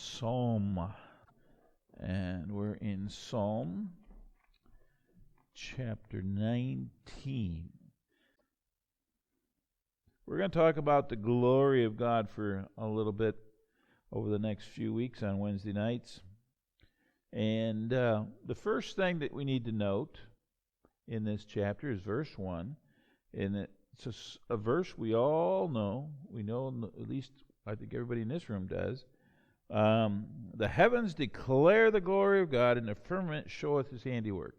Psalm. And we're in Psalm chapter 19. We're going to talk about the glory of God for a little bit over the next few weeks on Wednesday nights. And the first thing that we need to note in this chapter is verse 1. And it's a verse we all know. We know, at least I think everybody in this room does. The heavens declare the glory of God, and the firmament showeth his handiwork.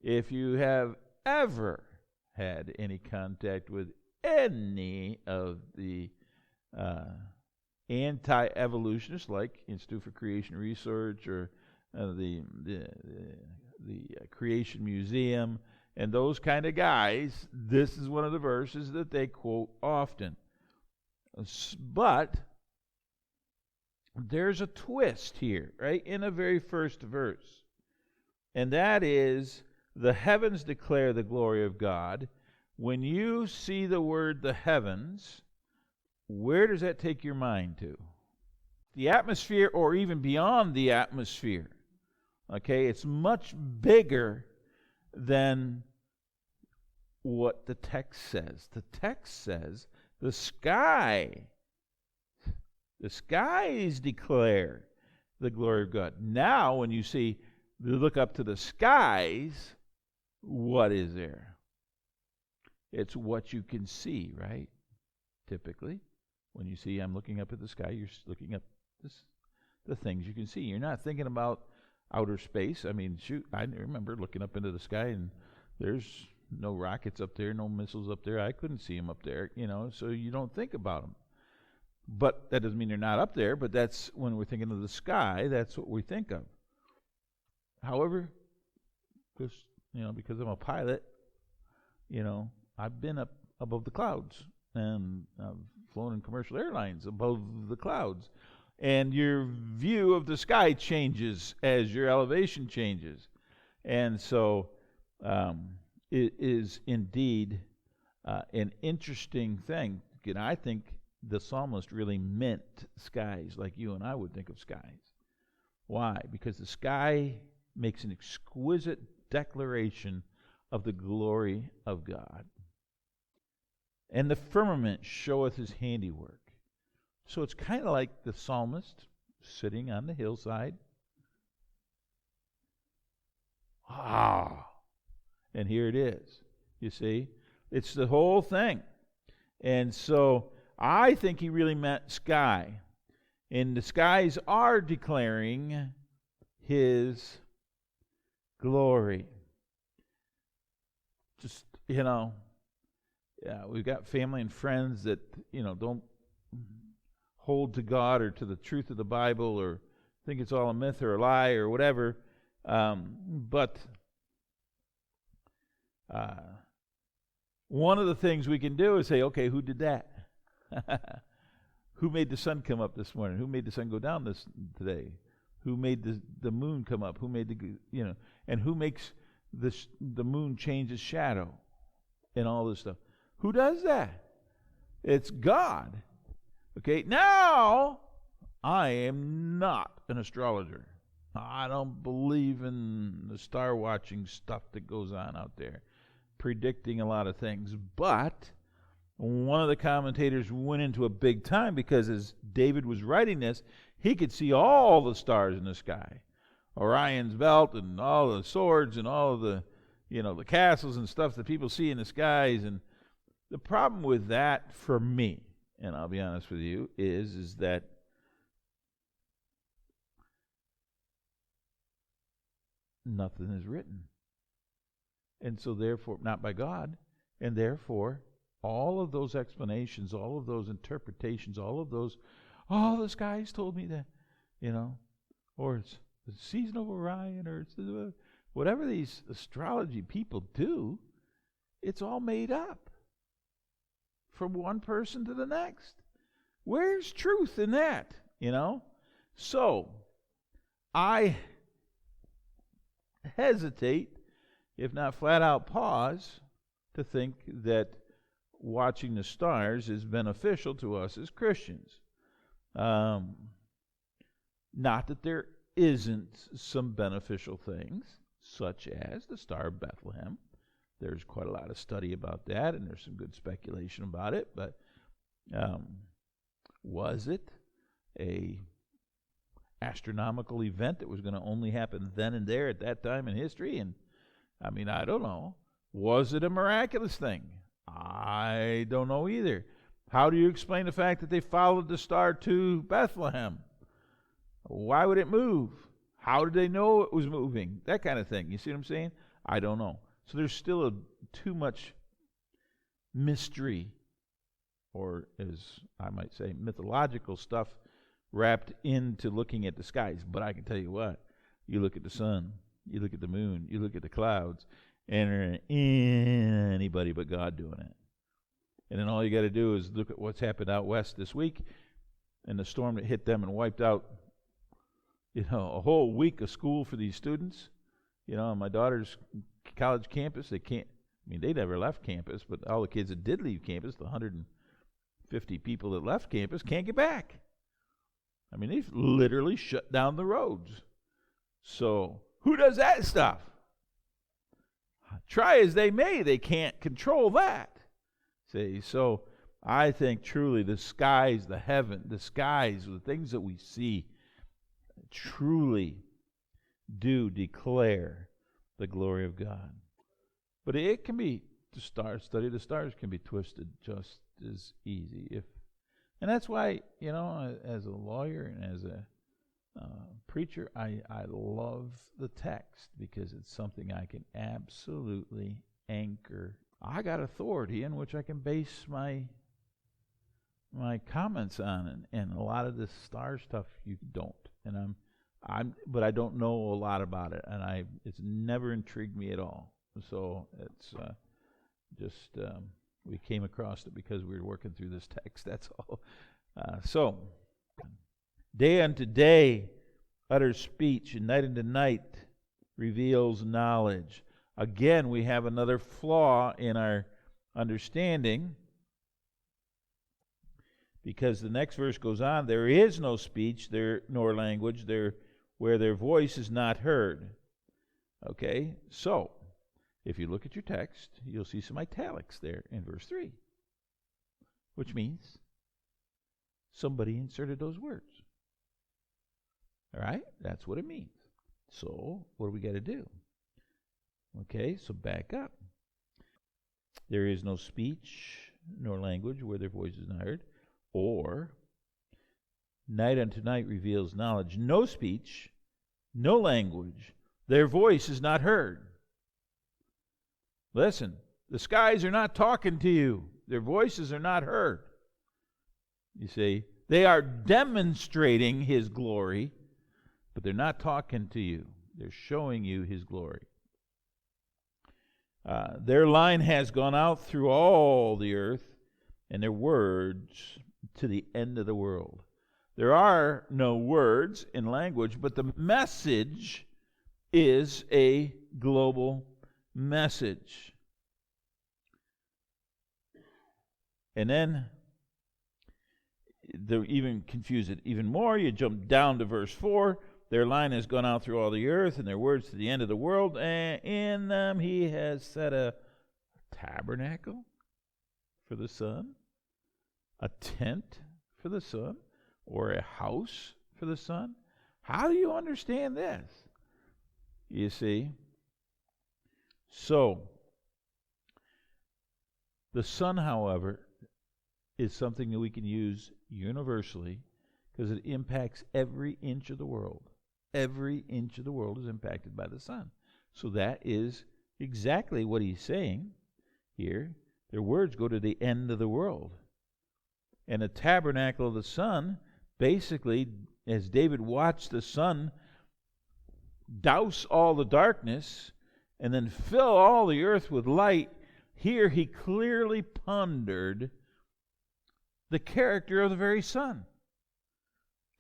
If you have ever had any contact with any of the anti-evolutionists, like Institute for Creation Research or the Creation Museum, and those kind of guys, this is one of the verses that they quote often. But there's a twist here, right, in the very first verse. And that is, the heavens declare the glory of God. When you see the word the heavens, where does that take your mind to? The atmosphere, or even beyond the atmosphere. Okay, it's much bigger than what the text says. The text says the skies declare the glory of God. Now, when you look up to the skies, what is there? It's what you can see, right? Typically, when you see I'm looking up at the sky, you're looking up the things you can see. You're not thinking about outer space. I mean, shoot, I remember looking up into the sky and there's no rockets up there, no missiles up there. I couldn't see them up there, so you don't think about them. But that doesn't mean they're not up there, but that's when we're thinking of the sky, that's what we think of. However, because I'm a pilot, I've been up above the clouds, and I've flown in commercial airlines above the clouds. And your view of the sky changes as your elevation changes. And so it is indeed an interesting thing. And I think the psalmist really meant skies like you and I would think of skies. Why? Because the sky makes an exquisite declaration of the glory of God. And the firmament showeth his handiwork. So it's kind of like the psalmist sitting on the hillside. And here it is. You see? It's the whole thing. And so I think he really meant sky. And the skies are declaring his glory. Just, we've got family and friends that, don't hold to God or to the truth of the Bible or think it's all a myth or a lie or whatever. But one of the things we can do is say, okay, who did that? Who made the sun come up this morning? Who made the sun go down today? Who made the moon come up? Who made and who makes the moon change its shadow and all this stuff? Who does that? It's God. Okay, now I am not an astrologer. I don't believe in the star watching stuff that goes on out there, predicting a lot of things. But one of the commentators went into a big time because as David was writing this, he could see all the stars in the sky. Orion's belt and all the swords and all of the, the castles and stuff that people see in the skies. And the problem with that for me, and I'll be honest with you, is that nothing is written. And so therefore, not by God, and therefore, all of those explanations, all of those interpretations, the skies told me that, or it's the season of Orion, or it's whatever these astrology people do, it's all made up from one person to the next. Where's truth in that, So, I hesitate, if not flat out pause, to think that watching the stars is beneficial to us as Christians. Not that there isn't some beneficial things, such as the Star of Bethlehem. There's quite a lot of study about that, and there's some good speculation about it, but was it a astronomical event that was going to only happen then and there at that time in history? And I mean, I don't know. Was it a miraculous thing? I don't know either. How do you explain the fact that they followed the star to Bethlehem? Why would it move? How did they know it was moving? That kind of thing. You see what I'm saying? I don't know. So there's still too much mystery, or as I might say, mythological stuff wrapped into looking at the skies. But I can tell you what, you look at the sun, you look at the moon, you look at the clouds, and there ain't anybody but God doing it. And then all you got to do is look at what's happened out west this week, and the storm that hit them and wiped out, a whole week of school for these students. On my daughter's college campus, they never left campus, but all the kids that did leave campus, the 150 people that left campus, can't get back. They've literally shut down the roads. So who does that stuff? Try as they may, they can't control that. See, so I think truly the skies, the heaven, the skies, the things that we see truly do declare the glory of God. But it can be, study the stars can be twisted just as easy. And that's why, as a lawyer and as a preacher, I love the text, because it's something I can absolutely anchor. I got authority in which I can base my comments on, and a lot of this star stuff you don't. And but I don't know a lot about it, and it's never intrigued me at all. So it's just we came across it because we were working through this text. That's all. So day unto day utters speech, and night unto night reveals knowledge. Again, we have another flaw in our understanding, because the next verse goes on, there is no speech there nor language there where their voice is not heard. Okay, so if you look at your text, you'll see some italics there in verse 3, which means somebody inserted those words. All right, that's what it means. So what do we got to do? Okay, so back up. There is no speech nor language where their voice is not heard. Or, night unto night reveals knowledge. No speech, no language. Their voice is not heard. Listen, the skies are not talking to you. Their voices are not heard. You see, they are demonstrating His glory, but they're not talking to you. They're showing you His glory. Their line has gone out through all the earth, and their words to the end of the world. There are no words in language, but the message is a global message. And then they even confuse it even more. You jump down to verse 4. Their line has gone out through all the earth, and their words to the end of the world. And in them He has set a tabernacle for the sun, a tent for the sun, or a house for the sun. How do you understand this? You see? So, the sun, however, is something that we can use universally, because it impacts every inch of the world. Every inch of the world is impacted by the sun. So that is exactly what he's saying here. Their words go to the end of the world. And the tabernacle of the sun, basically, as David watched the sun douse all the darkness and then fill all the earth with light, here he clearly pondered the character of the very sun.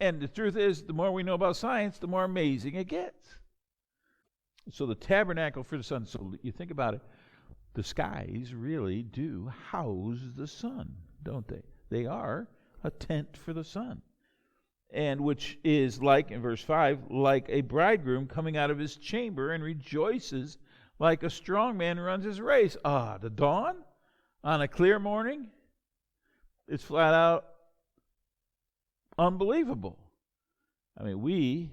And the truth is, the more we know about science, the more amazing it gets. So the tabernacle for the sun. So you think about it, the skies really do house the sun, don't they? They are a tent for the sun. and which is like, in verse 5, like a bridegroom coming out of his chamber and rejoices like a strong man who runs his race. The dawn on a clear morning, it's flat out unbelievable. I mean, we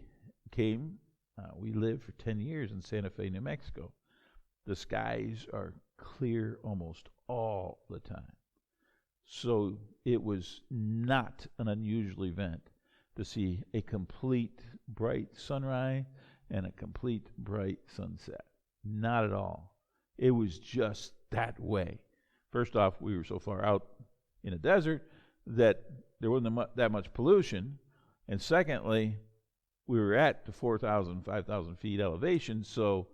lived for 10 years in Santa Fe, New Mexico. The skies are clear almost all the time. So it was not an unusual event to see a complete bright sunrise and a complete bright sunset. Not at all. It was just that way. First off, we were so far out in a desert that there wasn't that much pollution. And secondly, we were at the 4,000, 5,000 feet elevation, so,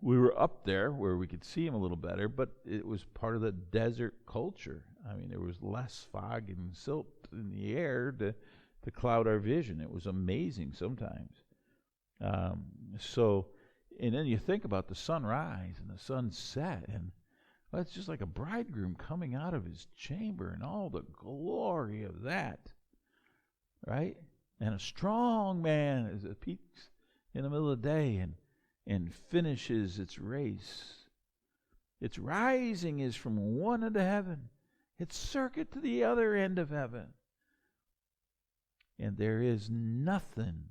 we were up there where we could see them a little better, but it was part of the desert culture. I mean, there was less fog and silt in the air to cloud our vision. It was amazing sometimes. And then you think about the sunrise and the sunset, and it's just like a bridegroom coming out of his chamber and all the glory of that, right? And a strong man as it peaks in the middle of the day and finishes its race. Its rising is from one end of heaven, its circuit to the other end of heaven. And there is nothing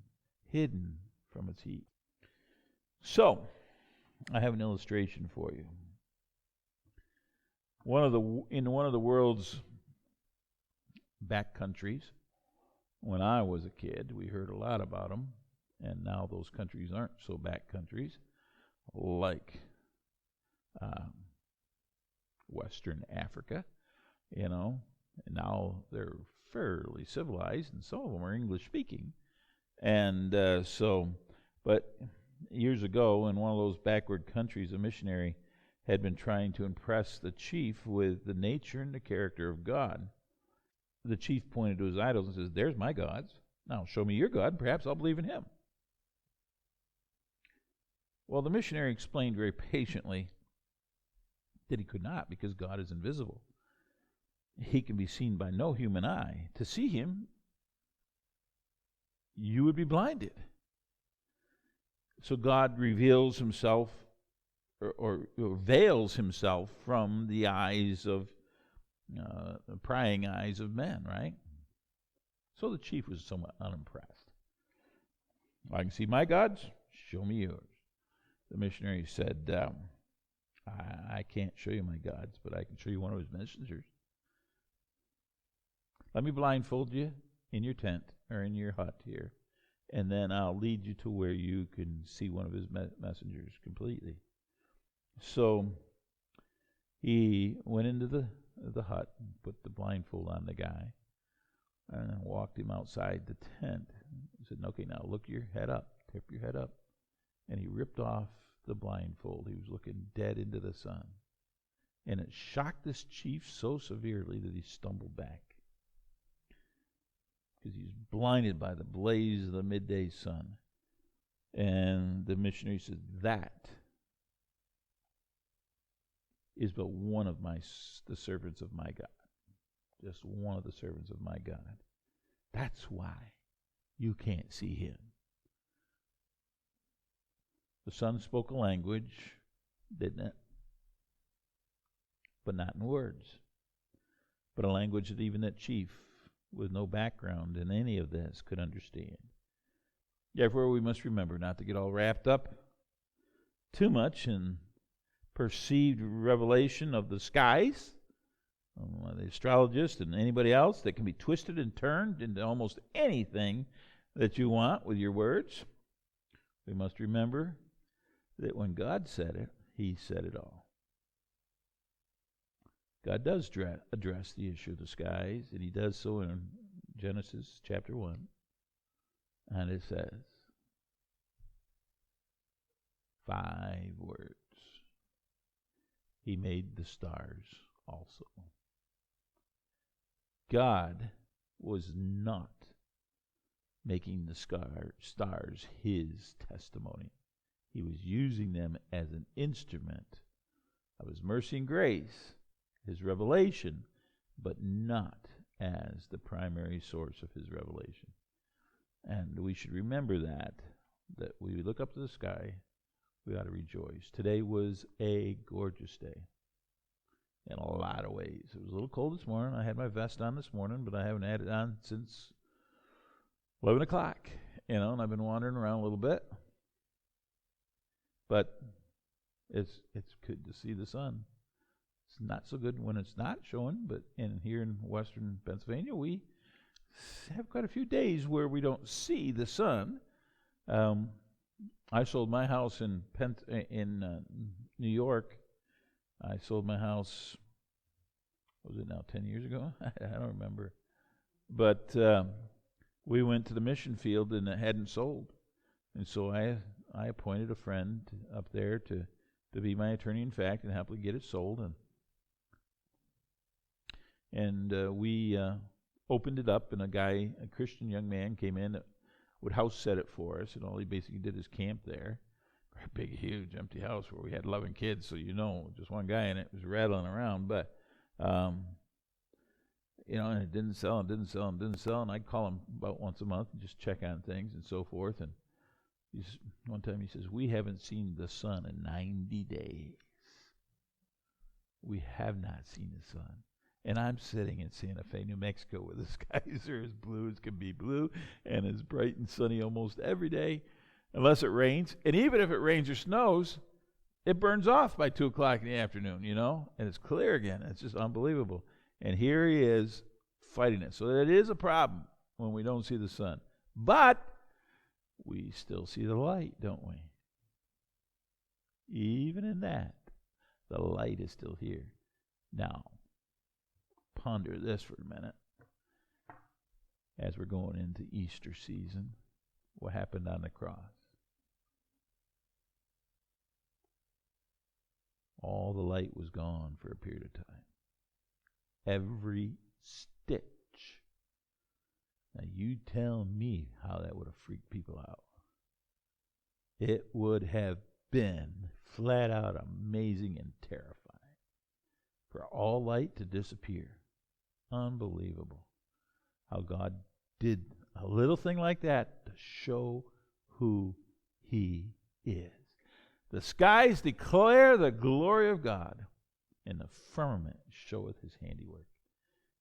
hidden from its heat. So, I have an illustration for you. In one of the world's back countries, when I was a kid, we heard a lot about them, and now those countries aren't so back countries, like Western Africa, and now they're fairly civilized, and some of them are English speaking. And but years ago, in one of those backward countries, a missionary had been trying to impress the chief with the nature and the character of God. The chief pointed to his idols and says, "There's my gods. Now show me your God, and perhaps I'll believe in him." Well, the missionary explained very patiently that he could not, because God is invisible. He can be seen by no human eye. To see him, you would be blinded. So God reveals himself or veils himself from the eyes of the prying eyes of men, right? So the chief was somewhat unimpressed. "I can see my gods, show me yours." The missionary said, I can't show you my gods, but I can show you one of his messengers. Let me blindfold you in your tent or in your hut here, and then I'll lead you to where you can see one of his messengers completely. So he went into the hut, put the blindfold on the guy, and then walked him outside the tent. He said, "Okay, now look your head up. Tip your head up." And he ripped off the blindfold. He was looking dead into the sun. And it shocked this chief so severely that he stumbled back, because he was blinded by the blaze of the midday sun. And the missionary said, "That is but one of the servants of my God. Just one of the servants of my God. That's why you can't see him." The sun spoke a language, didn't it? But not in words. But a language that even that chief, with no background in any of this, could understand. Therefore, we must remember not to get all wrapped up too much in perceived revelation of the skies, the astrologist and anybody else, that can be twisted and turned into almost anything that you want with your words. We must remember that when God said it, he said it all. God does address the issue of the skies, and he does so in Genesis chapter 1. And it says 5 words. He made the stars also. God was not making the stars his testimony. He was using them as an instrument of his mercy and grace, his revelation, but not as the primary source of his revelation. And we should remember that we look up to the sky, we ought to rejoice. Today was a gorgeous day in a lot of ways. It was a little cold this morning. I had my vest on this morning, but I haven't had it on since 11 o'clock, and I've been wandering around a little bit. But it's good to see the sun. It's not so good when it's not showing, but here in western Pennsylvania, we have quite a few days where we don't see the sun. I sold my house in New York. I sold my house, was it now 10 years ago? I don't remember. But we went to the mission field and it hadn't sold. And so I appointed a friend up there to be my attorney in fact and happily get it sold. And we opened it up, and a Christian young man came in that would house set it for us, and all he basically did is camp there. A big, huge, empty house where we had 11 kids, so just one guy in it was rattling around. But, and it didn't sell, and I'd call him about once a month and just check on things and so forth. And one time he says, "We haven't seen the sun in 90 days. We have not seen the sun." And I'm sitting in Santa Fe, New Mexico, where the skies are as blue as can be blue and as bright and sunny almost every day, unless it rains. And even if it rains or snows, it burns off by 2 o'clock in the afternoon, and it's clear again. It's just unbelievable. And here he is fighting it. So it is a problem when we don't see the sun. But we still see the light, don't we? Even in that, the light is still here. Now, ponder this for a minute. As we're going into Easter season, what happened on the cross? All the light was gone for a period of time. Every stitch. Now you tell me how that would have freaked people out. It would have been flat out amazing and terrifying for all light to disappear. Unbelievable how God did a little thing like that to show who He is. The skies declare the glory of God, and the firmament showeth His handiwork.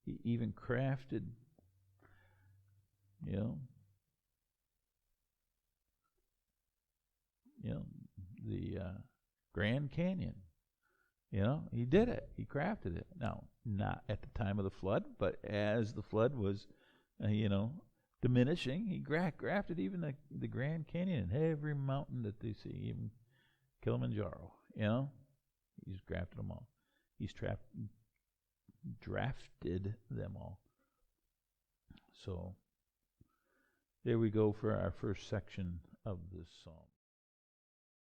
He even crafted, the Grand Canyon. He did it. He crafted it. Now, not at the time of the flood, but as the flood was, diminishing, he grafted even the Grand Canyon and every mountain that they see, even Kilimanjaro. He's grafted them all. He's drafted them all. So, there we go for our first section of this psalm.